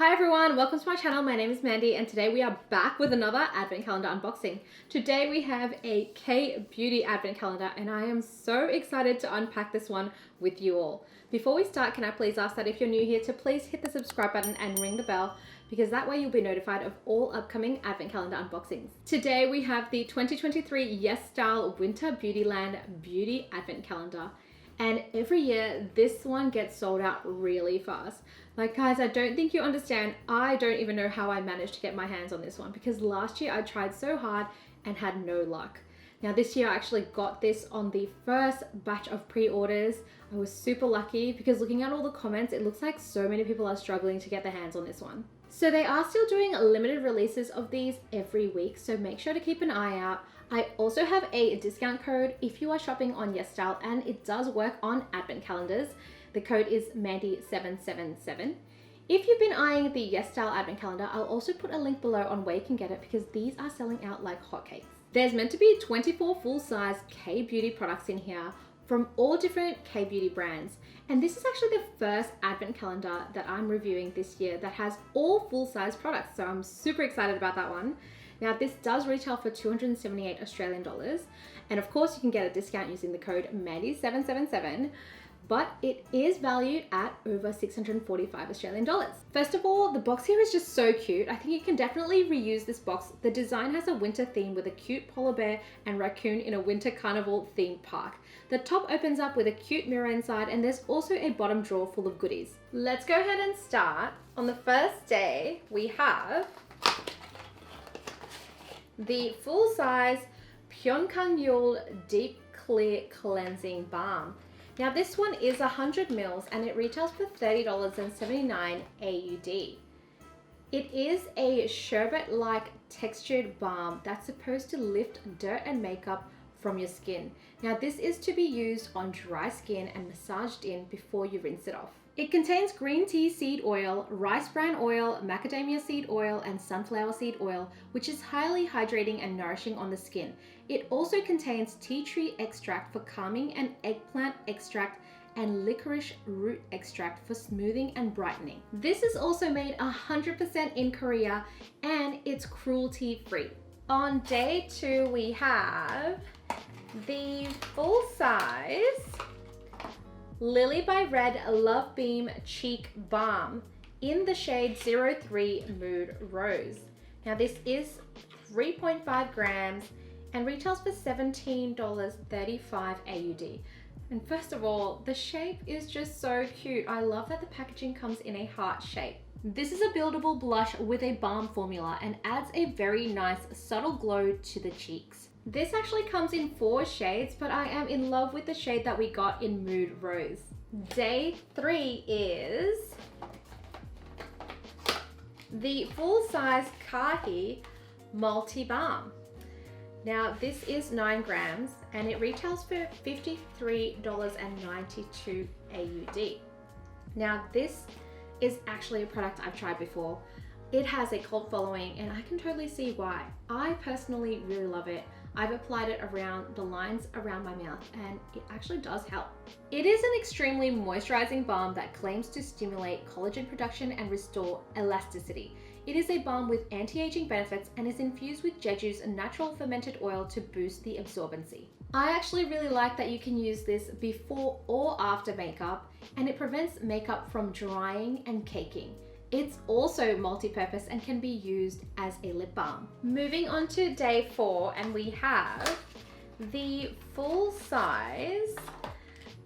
Hi everyone, welcome to my channel. My name is Mandy and today we are back with another advent calendar unboxing. Today we have a Kbeauty advent calendar and I am so excited to unpack this one with you all. Before we start, can I please ask that if you're new here to please hit the subscribe button and ring the bell, because that way you'll be notified of all upcoming advent calendar unboxings. Today we have the 2023 Yesstyle Winter Beautyland Beauty Advent Calendar. And every year, this one gets sold out really fast. Like guys, I don't think you understand. I don't even know how I managed to get my hands on this one because last year I tried so hard and had no luck. Now this year I actually got this on the first batch of pre-orders. I was super lucky because looking at all the comments, it looks like so many people are struggling to get their hands on this one. So they are still doing limited releases of these every week, so make sure to keep an eye out. I also have a discount code if you are shopping on Yesstyle, and it does work on advent calendars. The code is Mandy777. If you've been eyeing the Yesstyle advent calendar, I'll also put a link below on where you can get it because these are selling out like hotcakes. There's meant to be 24 full-size Kbeauty products in here from all different Kbeauty brands. And this is actually the first advent calendar that I'm reviewing this year that has all full-size products. So I'm super excited about that one. Now this does retail for 278 Australian dollars. And of course you can get a discount using the code Mandy777, but it is valued at over 645 Australian dollars. First of all, the box here is just so cute. I think you can definitely reuse this box. The design has a winter theme with a cute polar bear and raccoon in a winter carnival themed park. The top opens up with a cute mirror inside, and there's also a bottom drawer full of goodies. Let's go ahead and start. On the first day, we have the full-size Pyunkang Deep Clear Cleansing Balm. Now this one is 100 mils and it retails for $30.79 AUD. It is a sherbet-like textured balm that's supposed to lift dirt and makeup from your skin. Now this is to be used on dry skin and massaged in before you rinse it off. It contains green tea seed oil, rice bran oil, macadamia seed oil, and sunflower seed oil, which is highly hydrating and nourishing on the skin. It also contains tea tree extract for calming and eggplant extract and licorice root extract for smoothing and brightening. This is also made 100% in Korea and it's cruelty free. On day 2, we have the full size lilybyred Love Beam Cheek Balm in the shade 03 Mood Rose. Now this is 3.5 grams and retails for $17.35 AUD. And first of all, the shape is just so cute. I love that the packaging comes in a heart shape. This is a buildable blush with a balm formula and adds a very nice subtle glow to the cheeks. This actually comes in 4 shades, but I am in love with the shade that we got in Mood Rose. Day 3 is the full-size KAHI Multi Balm. Now this is 9 grams and it retails for $53.92 AUD. Now this is actually a product I've tried before. It has a cult following and I can totally see why. I personally really love it. I've applied it around the lines around my mouth and it actually does help. It is an extremely moisturizing balm that claims to stimulate collagen production and restore elasticity. It is a balm with anti-aging benefits and is infused with Jeju's natural fermented oil to boost the absorbency. I actually really like that you can use this before or after makeup, and it prevents makeup from drying and caking. It's also multi-purpose and can be used as a lip balm. Moving on to day 4, and we have the full-size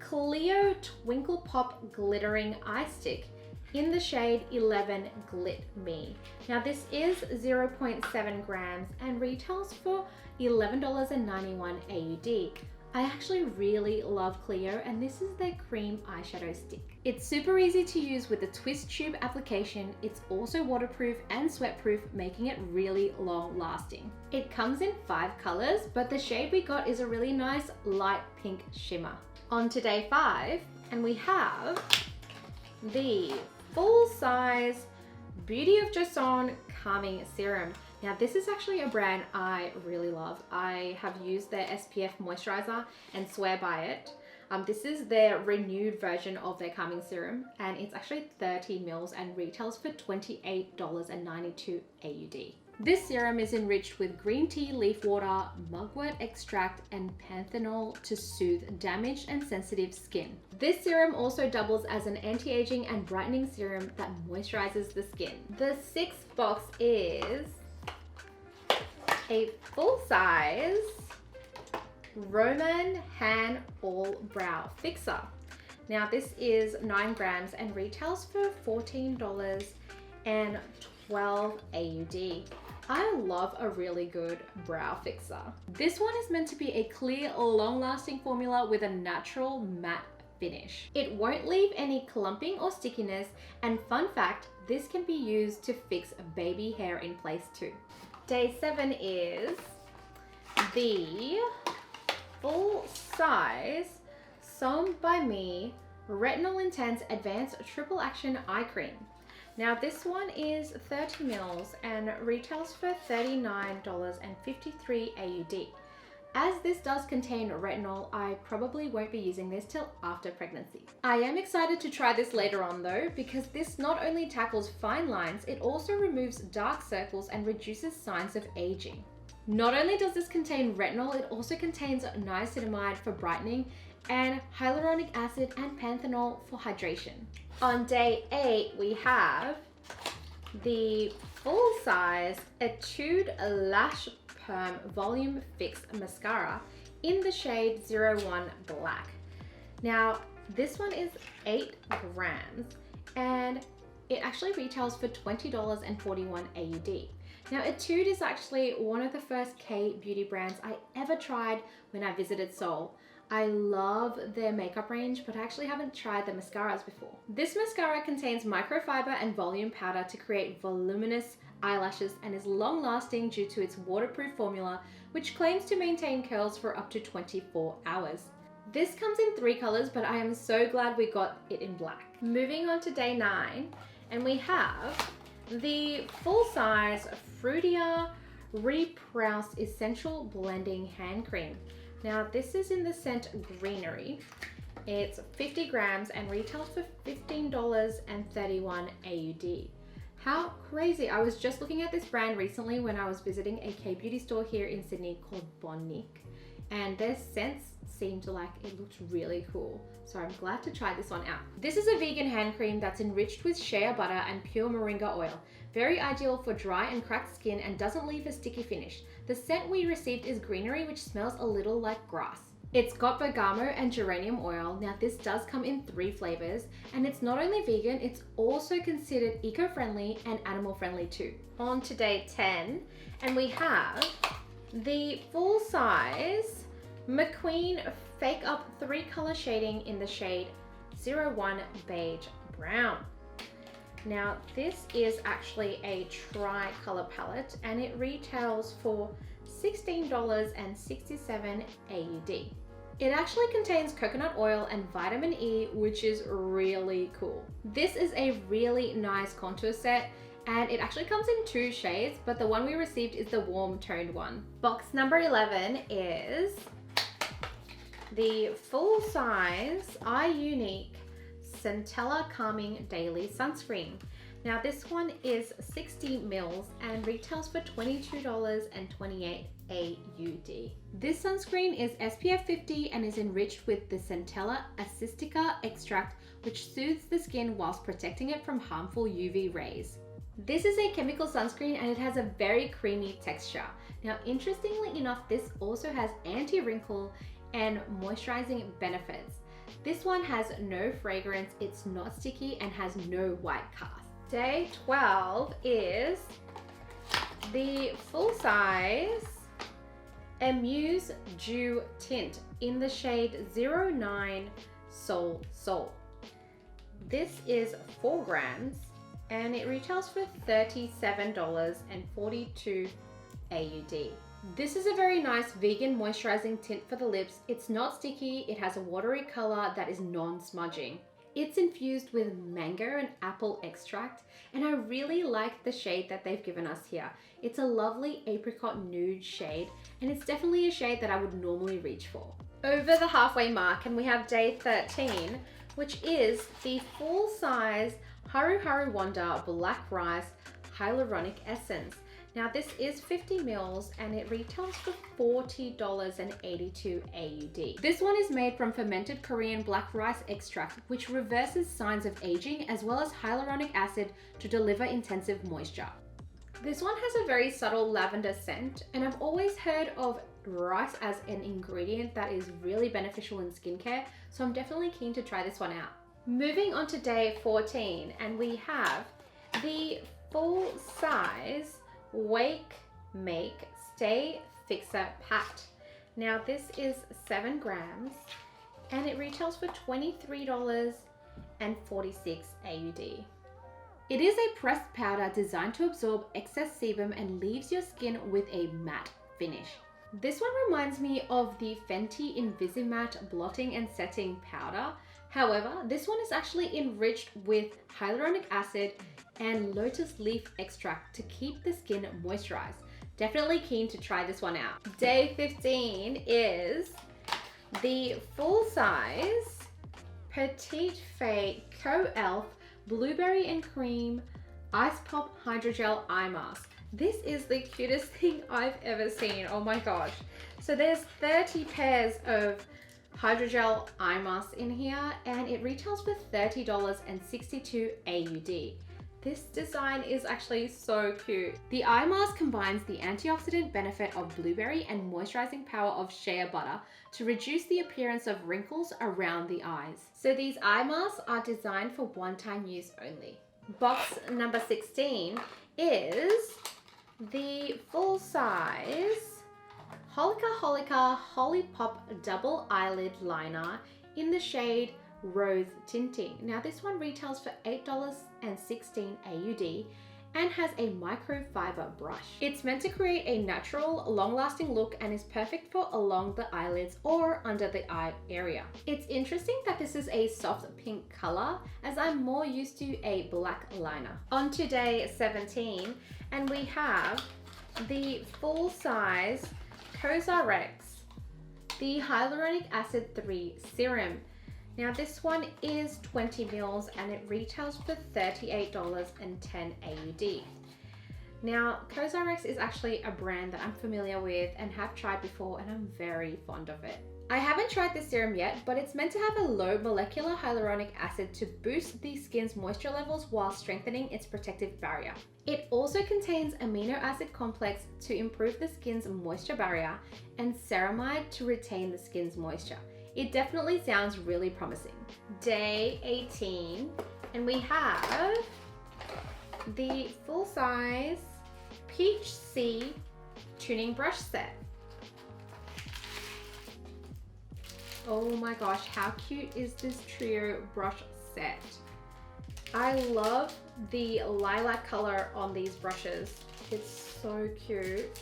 CLIO Twinkle Pop Glittering Eye Stick in the shade 11 Glit Me. Now this is 0.7 grams and retails for $11.91 AUD. I actually really love CLIO and this is their cream eyeshadow stick. It's super easy to use with the twist tube application. It's also waterproof and sweatproof, making it really long lasting. It comes in 5 colors, but the shade we got is a really nice light pink shimmer. On to day 5, and we have the full-size Beauty of Joseon Calming Serum. Now this is actually a brand I really love. I have used their SPF moisturizer and swear by it. This is their renewed version of their calming serum, and it's actually 30 mils and retails for $28.92 AUD. This serum is enriched with green tea leaf water, mugwort extract, and panthenol to soothe damaged and sensitive skin. This serum also doubles as an anti-aging and brightening serum that moisturizes the skin. The sixth box is a full-size Roman Hand All Brow Fixer. Now this is 9 grams and retails for $14.12 AUD. I love a really good brow fixer. This one is meant to be a clear, long-lasting formula with a natural matte finish. It won't leave any clumping or stickiness, and fun fact, this can be used to fix baby hair in place too. Day 7 is the full-size Som by Me Retinol Intense Advanced Triple Action Eye Cream. Now this one is 30 mils and retails for $39.53 AUD. As this does contain retinol, I probably won't be using this till after pregnancy. I am excited to try this later on though, because this not only tackles fine lines, it also removes dark circles and reduces signs of aging. Not only does this contain retinol, it also contains niacinamide for brightening and hyaluronic acid and panthenol for hydration. On day 8, we have the full-size ETUDE Lash Perm Volume Fix Mascara in the shade 01 Black. Now, this one is 8 grams and it actually retails for $20.41 AUD. Now, ETUDE is actually one of the first K-beauty brands I ever tried when I visited Seoul. I love their makeup range, but I actually haven't tried the mascaras before. This mascara contains microfiber and volume powder to create voluminous eyelashes and is long-lasting due to its waterproof formula, which claims to maintain curls for up to 24 hours. This comes in 3 colors, but I am so glad we got it in black. Moving on to day 9, and we have the full-size Fruitia Reprouse Essential Blending Hand Cream. Now this is in the scent Greenery. It's 50 grams and retails for $15.31 AUD. How crazy! I was just looking at this brand recently when I was visiting a K-beauty store here in Sydney called Bonnick, and their scents seemed like it looked really cool. So I'm glad to try this one out. This is a vegan hand cream that's enriched with shea butter and pure moringa oil. Very ideal for dry and cracked skin and doesn't leave a sticky finish. The scent we received is Greenery, which smells a little like grass. It's got bergamot and geranium oil. Now this does come in 3 flavors, and it's not only vegan, it's also considered eco-friendly and animal-friendly too. On to day 10, and we have the full-size McQueen Fake Up 3-color shading in the shade 01 Beige Brown. Now this is actually a tri-color palette and it retails for $16.67 AUD. It actually contains coconut oil and vitamin E, which is really cool. This is a really nice contour set and it actually comes in 2 shades, but the one we received is the warm toned one. Box number 11 is the full-size iUnique Centella Calming Daily Sunscreen. Now this one is 60 mils and retails for $22.28 AUD. This sunscreen is SPF 50 and is enriched with the Centella Assistica extract, which soothes the skin whilst protecting it from harmful UV rays. This is a chemical sunscreen and it has a very creamy texture. Now interestingly enough, this also has anti-wrinkle and moisturizing benefits. This one has no fragrance, it's not sticky, and has no white cast. Day 12 is the full-size Amuse Dew Tint in the shade 09 Soul Soul. This is 4 grams and it retails for $37.42 AUD. This is a very nice vegan moisturizing tint for the lips. It's not sticky, it has a watery color that is non-smudging. It's infused with mango and apple extract, and I really like the shade that they've given us here. It's a lovely apricot nude shade, and it's definitely a shade that I would normally reach for. over the halfway mark and we have day 13, which is the full size Haru Haru Wonder Black Rice Hyaluronic Essence. Now this is 50 mils and it retails for $40.82 AUD. This one is made from fermented Korean black rice extract, which reverses signs of aging as well as hyaluronic acid to deliver intensive moisture. This one has a very subtle lavender scent, and I've always heard of rice as an ingredient that is really beneficial in skincare, so I'm definitely keen to try this one out. Moving on to day 14, and we have the full size Wake Make Stay Fixer Pat. Now this is 7 grams and it retails for $23.46 AUD. It is a pressed powder designed to absorb excess sebum and leaves your skin with a matte finish. This one reminds me of the Fenty Invisimatte blotting and setting powder. However, this one is actually enriched with hyaluronic acid and lotus leaf extract to keep the skin moisturized. Definitely keen to try this one out. Day 15 is the full size Petite Fée Co-Elf Blueberry and Cream Ice Pop Hydrogel Eye Mask. This is the cutest thing I've ever seen. Oh my gosh. So there's 30 pairs of hydrogel eye masks in here and it retails for $30.62 AUD. This design is actually so cute. The eye mask combines the antioxidant benefit of blueberry and moisturizing power of shea butter to reduce the appearance of wrinkles around the eyes. So these eye masks are designed for one-time use only. Box number 16 is the full size Holika Holly Pop Double Eyelid Liner in the shade Rose Tinting. Now this one retails for $8.16 AUD and has a microfiber brush. It's meant to create a natural, long-lasting look and is perfect for along the eyelids or under the eye area. It's interesting that this is a soft pink color as I'm more used to a black liner. On to day 17 and we have the full size COSRX, the Hyaluronic Acid 3 Serum. Now this one is 20 mils and it retails for $38.10 AUD. Now COSRX is actually a brand that I'm familiar with and have tried before and I'm very fond of it. I haven't tried this serum yet, but it's meant to have a low molecular hyaluronic acid to boost the skin's moisture levels while strengthening its protective barrier. It also contains amino acid complex to improve the skin's moisture barrier and ceramide to retain the skin's moisture. It definitely sounds really promising. Day 18, and we have the full size Peach Sea tuning brush set. Oh my gosh, how cute is this trio brush set? I love the lilac color on these brushes. It's so cute.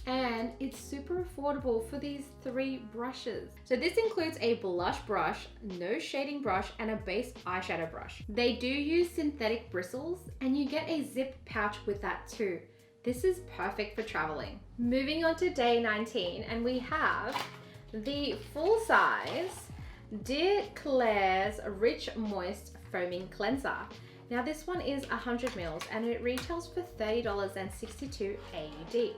And it's super affordable for these 3 brushes. So this includes a blush brush, no shading brush, and a base eyeshadow brush. They do use synthetic bristles and you get a zip pouch with that too. This is perfect for traveling. Moving on to day 19, and we have the full size Dear Claire's Rich Moist Foaming Cleanser. Now this one is 100 mils and it retails for $30.62 AUD.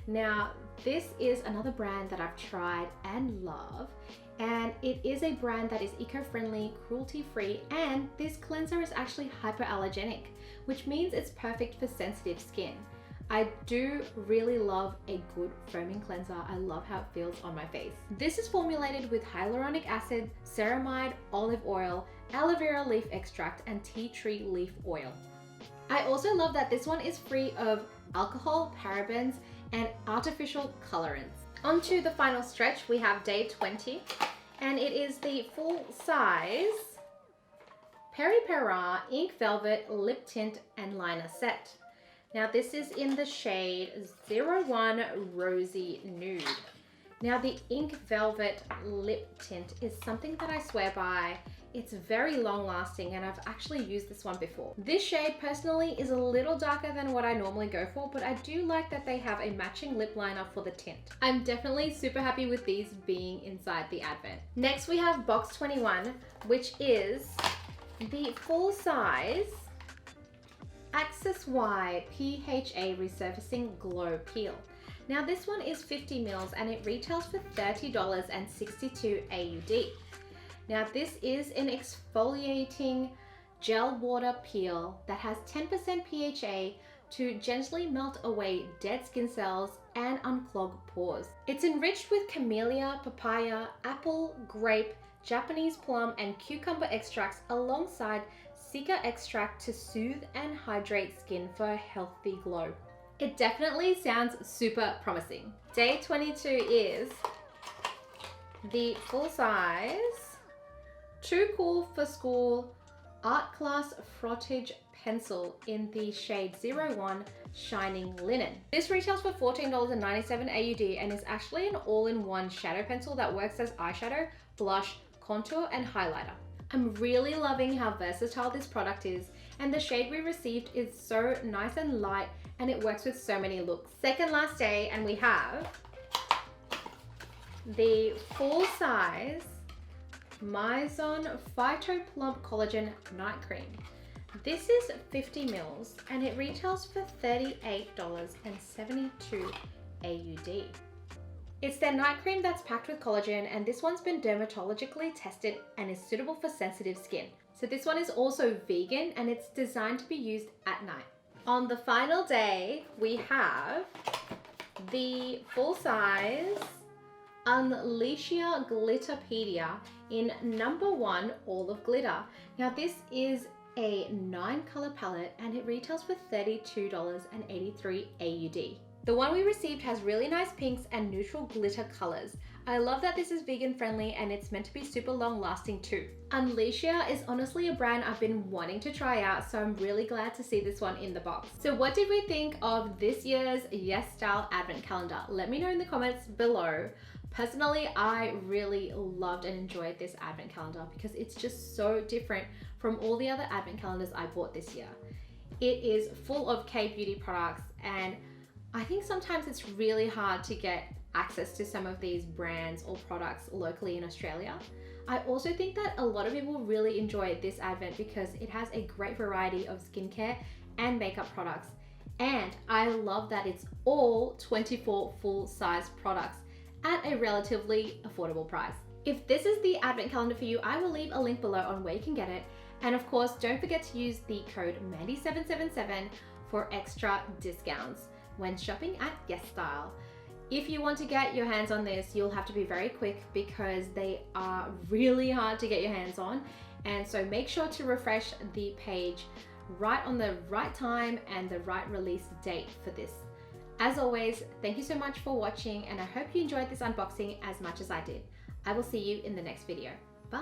Now, this is another brand that I've tried and love, and it is a brand that is eco-friendly, cruelty-free, and this cleanser is actually hypoallergenic, which means it's perfect for sensitive skin. I do really love a good foaming cleanser. I love how it feels on my face. This is formulated with hyaluronic acid, ceramide, olive oil, aloe vera leaf extract, and tea tree leaf oil. I also love that this one is free of alcohol, parabens, and artificial colorants. On to the final stretch, we have day 20, and it is the full size Peri Pera Ink Velvet Lip Tint and Liner Set. Now this is in the shade 01 Rosy Nude. Now the Ink Velvet Lip Tint is something that I swear by. It's very long lasting and I've actually used this one before. This shade personally is a little darker than what I normally go for, but I do like that they have a matching lip liner for the tint. I'm definitely super happy with these being inside the Advent. Next we have box 21, which is the full size Axis Wide PHA Resurfacing Glow Peel. Now this one is 50 mils and it retails for $30.62 AUD. Now this is an exfoliating gel water peel that has 10% PHA to gently melt away dead skin cells and unclog pores. It's enriched with camellia, papaya, apple, grape, Japanese plum and cucumber extracts alongside Sika extract to soothe and hydrate skin for a healthy glow. It definitely sounds super promising. Day 22 is the full size Too Cool for School Art Class Frottage Pencil in the shade 01 Shining Linen. This retails for $14.97 AUD and is actually an all-in-one shadow pencil that works as eyeshadow, blush, contour, and highlighter. I'm really loving how versatile this product is, and the shade we received is so nice and light and it works with so many looks. Second last day and we have the full size Mizone Phyto Plump Collagen Night Cream. This is 50 mils and it retails for $38.72 AUD. It's their night cream that's packed with collagen, and this one's been dermatologically tested and is suitable for sensitive skin. So this one is also vegan and it's designed to be used at night. On the final day, we have the full size Unleashia Glitterpedia in number 1 All of Glitter. Now this is a 9-color palette and it retails for $32.83 AUD. The one we received has really nice pinks and neutral glitter colors. I love that this is vegan friendly and it's meant to be super long lasting too. Unleashia is honestly a brand I've been wanting to try out, so I'm really glad to see this one in the box. So what did we think of this year's Yesstyle Advent Calendar? Let me know in the comments below. Personally, I really loved and enjoyed this Advent Calendar because it's just so different from all the other Advent Calendars I bought this year. It is full of Kbeauty products, and I think sometimes it's really hard to get access to some of these brands or products locally in Australia. I also think that a lot of people really enjoy this Advent because it has a great variety of skincare and makeup products. And I love that it's all 24 full-size products at a relatively affordable price. If this is the Advent calendar for you, I will leave a link below on where you can get it. And of course, don't forget to use the code Mandy777 for extra discounts when shopping at Yesstyle. If you want to get your hands on this, you'll have to be very quick because they are really hard to get your hands on. And so make sure to refresh the page right on the right time and the right release date for this. As always, thank you so much for watching and I hope you enjoyed this unboxing as much as I did. I will see you in the next video. Bye!